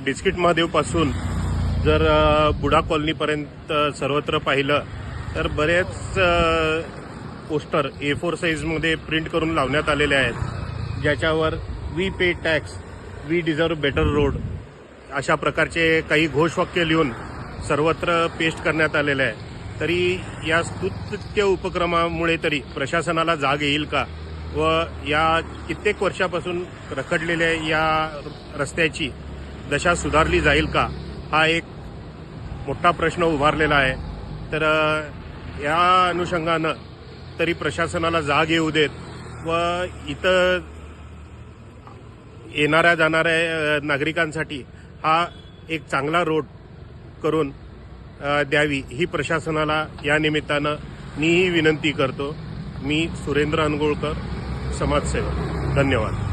Biscuit महादेवपासून जर बुडा कॉलनीपर्यंत सर्वत्र पाहिलं तर बरेच पोस्टर A4 साईजमध्ये प्रिंट करून लावण्यात आलेले आहेत, ज्याच्यावर we pay tax, we deserve better road अशा प्रकारचे काही घोषवाक्य लिहून सर्वत्र पेस्ट करण्यात आलेले आहे। तरी या स्तुत्य उपक्रमामुळे तरी प्रशासनाला जाग येईल का व या कित्येक वर्षापासून रखडलेल्या या रस्त्याची दशा सुधारली जाईल का, हा एक मोठा प्रश्न उभारलेला आहे। तर या अनुषंगानं तरी प्रशासनाला जाग येऊ देत व इथं येणाऱ्या जाणाऱ्या नागरिकांसाठी हा एक चांगला रोड करून द्यावी ही प्रशासनाला या निमित्तानं मीही विनंती करतो। मी सुरेंद्र अनगोळकर, समाजसेवक। धन्यवाद।